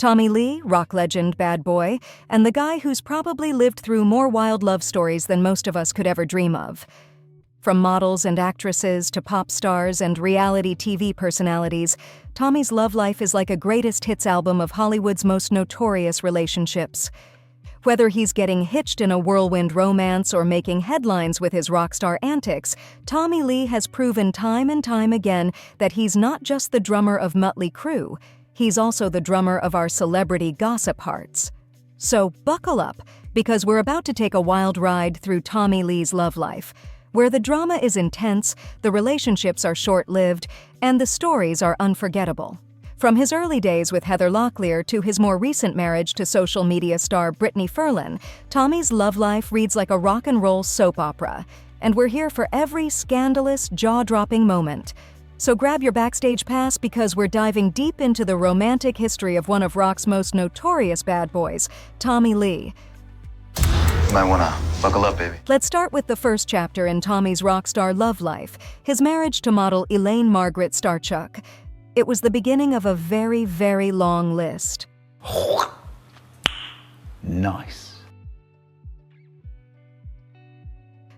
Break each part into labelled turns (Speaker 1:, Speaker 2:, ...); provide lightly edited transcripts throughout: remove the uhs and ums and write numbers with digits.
Speaker 1: Tommy Lee, rock legend, bad boy, and the guy who's probably lived through more wild love stories than most of us could ever dream of. From models and actresses to pop stars and reality TV personalities, Tommy's love life is like a greatest hits album of Hollywood's most notorious relationships. Whether he's getting hitched in a whirlwind romance or making headlines with his rock star antics, Tommy Lee has proven time and time again that he's not just the drummer of Mötley Crüe, he's also the drummer of our celebrity gossip hearts. So buckle up, because we're about to take a wild ride through Tommy Lee's love life, where the drama is intense, the relationships are short-lived, and the stories are unforgettable. From his early days with Heather Locklear to his more recent marriage to social media star Brittany Furlan, Tommy's love life reads like a rock and roll soap opera, and we're here for every scandalous, jaw-dropping moment. So grab your backstage pass, because we're diving deep into the romantic history of one of rock's most notorious bad boys, Tommy Lee.
Speaker 2: You might wanna buckle up, baby.
Speaker 1: Let's start with the first chapter in Tommy's rock star love life, his marriage to model Elaine Margaret Starchuk. It was the beginning of a very, very long list.
Speaker 2: Nice.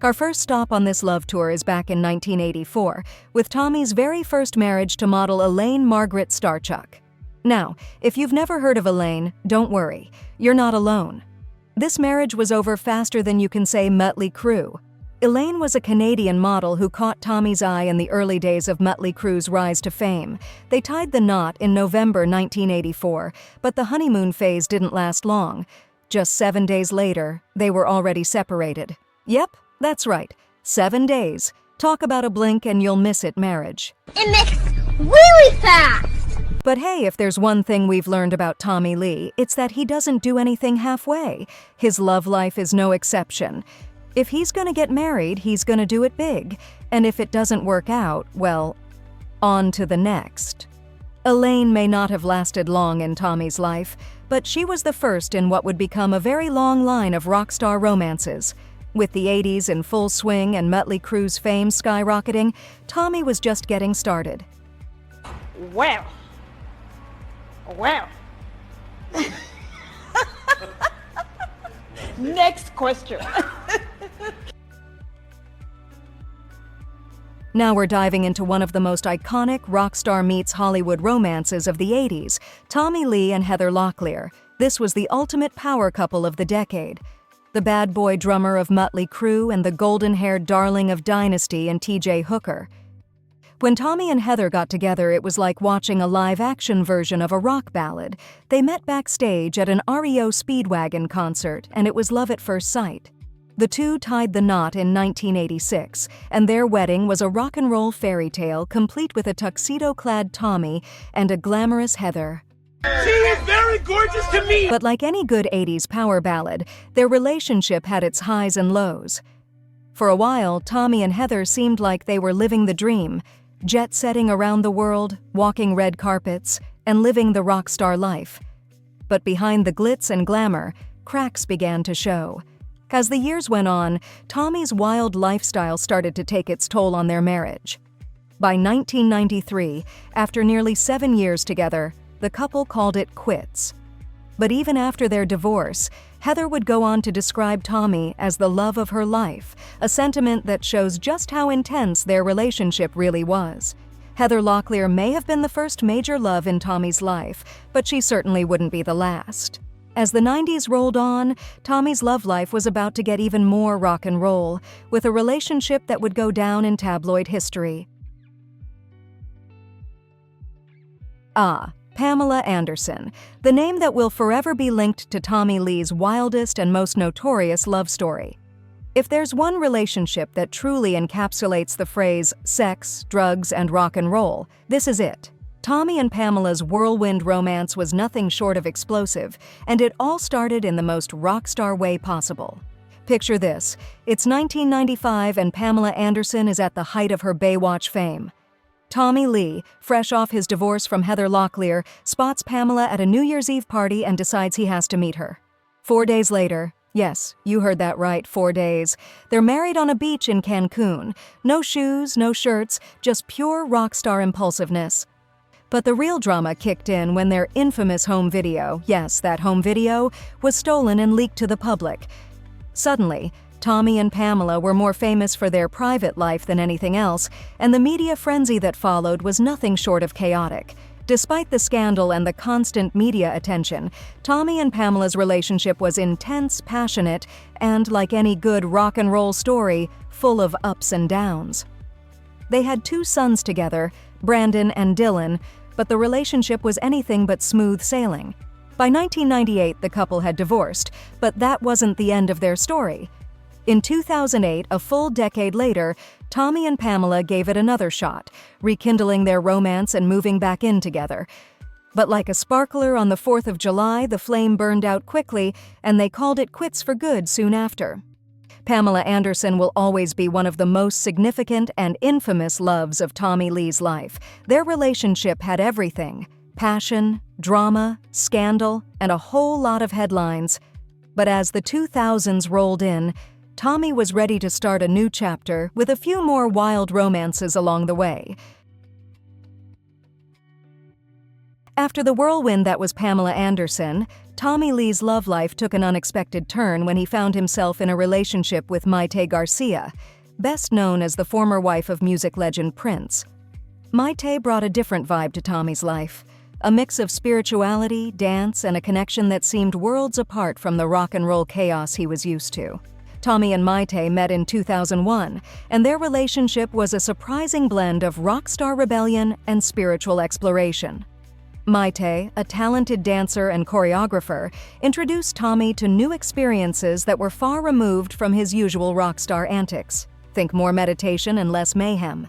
Speaker 1: Our first stop on this love tour is back in 1984, with Tommy's very first marriage to model Elaine Margaret Starchuk. Now, if you've never heard of Elaine, don't worry, you're not alone. This marriage was over faster than you can say Mötley Crüe. Elaine was a Canadian model who caught Tommy's eye in the early days of Mötley Crüe's rise to fame. They tied the knot in November 1984, but the honeymoon phase didn't last long. Just 7 days later, they were already separated. Yep, that's right, 7 days. Talk about a blink and you'll miss it marriage.
Speaker 3: It makes really fast!
Speaker 1: But hey, if there's one thing we've learned about Tommy Lee, it's that he doesn't do anything halfway. His love life is no exception. If he's gonna get married, he's gonna do it big. And if it doesn't work out, well, on to the next. Elaine may not have lasted long in Tommy's life, but she was the first in what would become a very long line of rock star romances. With the 80s in full swing and Mötley Crüe's fame skyrocketing, Tommy was just getting started.
Speaker 4: Well. Next question.
Speaker 1: Now we're diving into one of the most iconic rock star meets Hollywood romances of the 80s, Tommy Lee and Heather Locklear. This was the ultimate power couple of the decade. The bad boy drummer of Mötley Crüe and the golden-haired darling of Dynasty and T.J. Hooker. When Tommy and Heather got together, it was like watching a live-action version of a rock ballad. They met backstage at an REO Speedwagon concert, and it was love at first sight. The two tied the knot in 1986, and their wedding was a rock and roll fairy tale complete with a tuxedo-clad Tommy and a glamorous Heather.
Speaker 5: She is very gorgeous to me!
Speaker 1: But like any good 80s power ballad, their relationship had its highs and lows. For a while, Tommy and Heather seemed like they were living the dream, jet-setting around the world, walking red carpets, and living the rock star life. But behind the glitz and glamour, cracks began to show. As the years went on, Tommy's wild lifestyle started to take its toll on their marriage. By 1993, after nearly 7 years together, the couple called it quits. But even after their divorce, Heather would go on to describe Tommy as the love of her life, a sentiment that shows just how intense their relationship really was. Heather Locklear may have been the first major love in Tommy's life, but she certainly wouldn't be the last. As the 90s rolled on, Tommy's love life was about to get even more rock and roll, with a relationship that would go down in tabloid history. Pamela Anderson, the name that will forever be linked to Tommy Lee's wildest and most notorious love story. If there's one relationship that truly encapsulates the phrase sex, drugs, and rock and roll, this is it. Tommy and Pamela's whirlwind romance was nothing short of explosive, and it all started in the most rock star way possible. Picture this, it's 1995 and Pamela Anderson is at the height of her Baywatch fame. Tommy Lee, fresh off his divorce from Heather Locklear, spots Pamela at a New Year's Eve party and decides he has to meet her. 4 days later, yes, you heard that right, 4 days, they're married on a beach in Cancun. No shoes, no shirts, just pure rock star impulsiveness. But the real drama kicked in when their infamous home video, yes, that home video, was stolen and leaked to the public. Suddenly, Tommy and Pamela were more famous for their private life than anything else, and the media frenzy that followed was nothing short of chaotic. Despite the scandal and the constant media attention, Tommy and Pamela's relationship was intense, passionate, and, like any good rock and roll story, full of ups and downs. They had 2 sons together, Brandon and Dylan, but the relationship was anything but smooth sailing. By 1998, the couple had divorced, but that wasn't the end of their story. In 2008, a full decade later, Tommy and Pamela gave it another shot, rekindling their romance and moving back in together. But like a sparkler on the 4th of July, the flame burned out quickly, and they called it quits for good soon after. Pamela Anderson will always be one of the most significant and infamous loves of Tommy Lee's life. Their relationship had everything: passion, drama, scandal, and a whole lot of headlines. But as the 2000s rolled in, Tommy was ready to start a new chapter with a few more wild romances along the way. After the whirlwind that was Pamela Anderson, Tommy Lee's love life took an unexpected turn when he found himself in a relationship with Mayte Garcia, best known as the former wife of music legend Prince. Mayte brought a different vibe to Tommy's life, a mix of spirituality, dance, and a connection that seemed worlds apart from the rock and roll chaos he was used to. Tommy and Mayte met in 2001, and their relationship was a surprising blend of rock star rebellion and spiritual exploration. Mayte, a talented dancer and choreographer, introduced Tommy to new experiences that were far removed from his usual rock star antics. Think more meditation and less mayhem.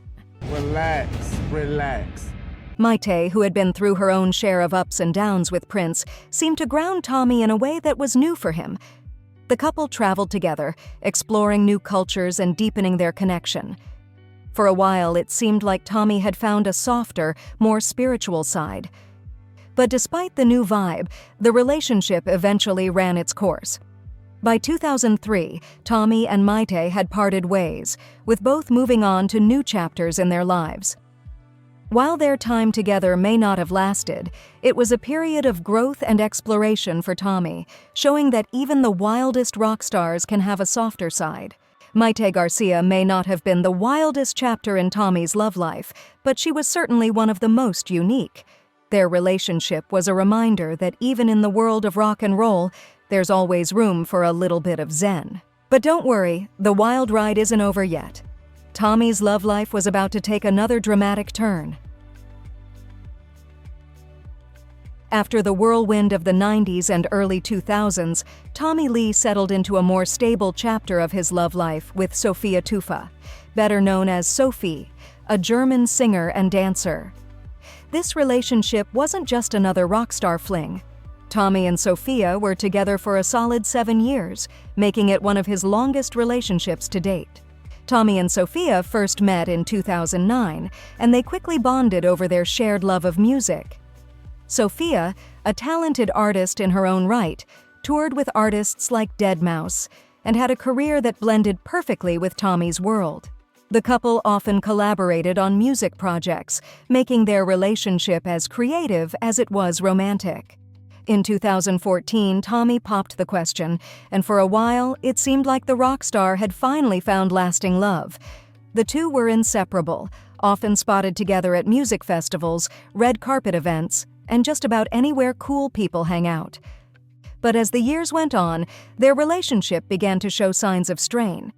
Speaker 5: Relax, relax.
Speaker 1: Mayte, who had been through her own share of ups and downs with Prince, seemed to ground Tommy in a way that was new for him. The couple traveled together, exploring new cultures and deepening their connection. For a while, it seemed like Tommy had found a softer, more spiritual side. But despite the new vibe, the relationship eventually ran its course. By 2003, Tommy and Mayte had parted ways, with both moving on to new chapters in their lives. While their time together may not have lasted, it was a period of growth and exploration for Tommy, showing that even the wildest rock stars can have a softer side. Mayte Garcia may not have been the wildest chapter in Tommy's love life, but she was certainly one of the most unique. Their relationship was a reminder that even in the world of rock and roll, there's always room for a little bit of zen. But don't worry, the wild ride isn't over yet. Tommy's love life was about to take another dramatic turn. After the whirlwind of the 90s and early 2000s, Tommy Lee settled into a more stable chapter of his love life with Sophia Tufa, better known as Sophie, a German singer and dancer. This relationship wasn't just another rock star fling. Tommy and Sophia were together for a solid 7 years, making it one of his longest relationships to date. Tommy and Sophia first met in 2009, and they quickly bonded over their shared love of music. Sophia, a talented artist in her own right, toured with artists like deadmau5 and had a career that blended perfectly with Tommy's world. The couple often collaborated on music projects, making their relationship as creative as it was romantic. In 2014, Tommy popped the question, and for a while, it seemed like the rock star had finally found lasting love. The two were inseparable, often spotted together at music festivals, red carpet events, and just about anywhere cool people hang out. But as the years went on, their relationship began to show signs of strain.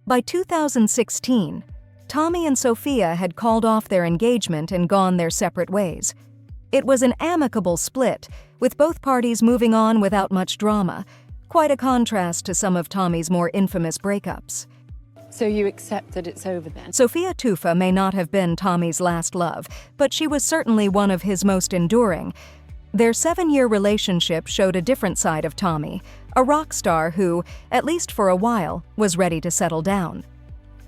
Speaker 1: By 2016, Tommy and Sophia had called off their engagement and gone their separate ways. It was an amicable split, with both parties moving on without much drama, quite a contrast to some of Tommy's more infamous breakups.
Speaker 6: So you accept that it's over then?
Speaker 1: Sophia Tufa may not have been Tommy's last love, but she was certainly one of his most enduring. Their 7-year relationship showed a different side of Tommy, a rock star who, at least for a while, was ready to settle down.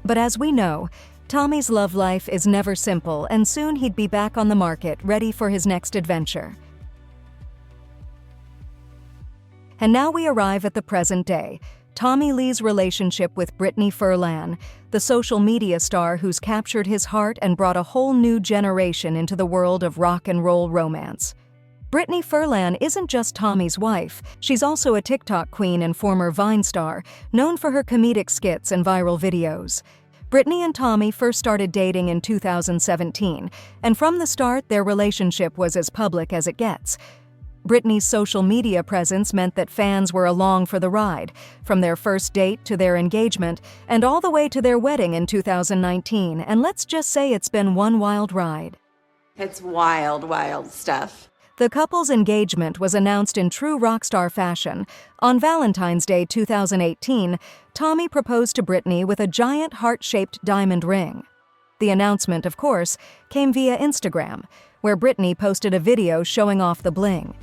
Speaker 1: But as we know, Tommy's love life is never simple, and soon he'd be back on the market, ready for his next adventure. And now we arrive at the present day. Tommy Lee's relationship with Brittany Furlan, the social media star who's captured his heart and brought a whole new generation into the world of rock and roll romance. Brittany Furlan isn't just Tommy's wife, she's also a TikTok queen and former Vine star, known for her comedic skits and viral videos. Brittany and Tommy first started dating in 2017, and from the start, their relationship was as public as it gets. Brittany's social media presence meant that fans were along for the ride, from their first date to their engagement, and all the way to their wedding in 2019, and let's just say it's been one wild ride.
Speaker 7: It's wild, wild stuff.
Speaker 1: The couple's engagement was announced in true rockstar fashion. On Valentine's Day 2018, Tommy proposed to Brittany with a giant heart-shaped diamond ring. The announcement, of course, came via Instagram, where Brittany posted a video showing off the bling.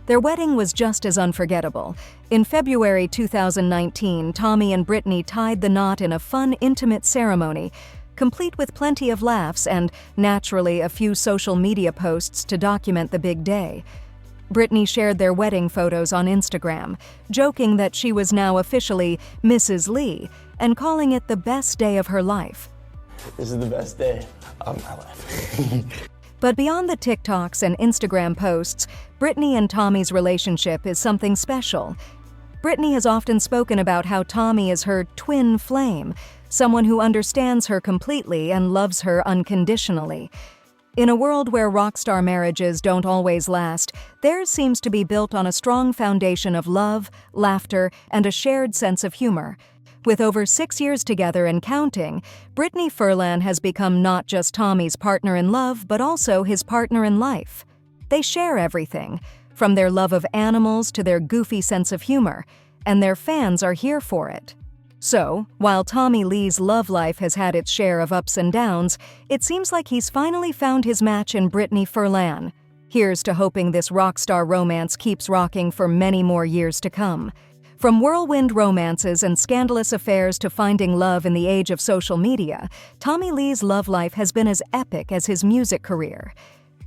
Speaker 1: Their wedding was just as unforgettable. In February 2019, Tommy and Brittany tied the knot in a fun, intimate ceremony, complete with plenty of laughs and, naturally, a few social media posts to document the big day. Brittany shared their wedding photos on Instagram, joking that she was now officially Mrs. Lee and calling it the best day of her life.
Speaker 8: This is the best day of my life.
Speaker 1: But beyond the TikToks and Instagram posts, Brittany and Tommy's relationship is something special. Brittany has often spoken about how Tommy is her twin flame, someone who understands her completely and loves her unconditionally. In a world where rock star marriages don't always last, theirs seems to be built on a strong foundation of love, laughter, and a shared sense of humor. With over 6 years together and counting, Brittany Furlan has become not just Tommy's partner in love, but also his partner in life. They share everything, from their love of animals to their goofy sense of humor, and their fans are here for it. So, while Tommy Lee's love life has had its share of ups and downs, it seems like he's finally found his match in Brittany Furlan. Here's to hoping this rock star romance keeps rocking for many more years to come. From whirlwind romances and scandalous affairs to finding love in the age of social media, Tommy Lee's love life has been as epic as his music career.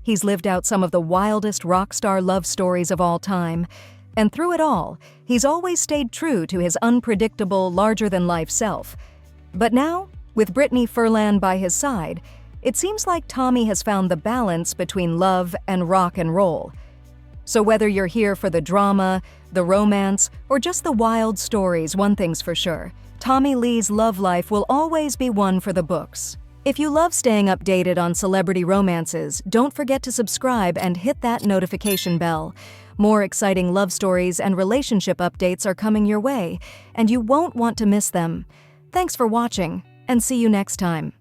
Speaker 1: He's lived out some of the wildest rock star love stories of all time. And through it all, he's always stayed true to his unpredictable, larger-than-life self. But now, with Brittany Furlan by his side, it seems like Tommy has found the balance between love and rock and roll. So whether you're here for the drama, the romance, or just the wild stories, one thing's for sure: Tommy Lee's love life will always be one for the books. If you love staying updated on celebrity romances, don't forget to subscribe and hit that notification bell. More exciting love stories and relationship updates are coming your way, and you won't want to miss them. Thanks for watching, and see you next time.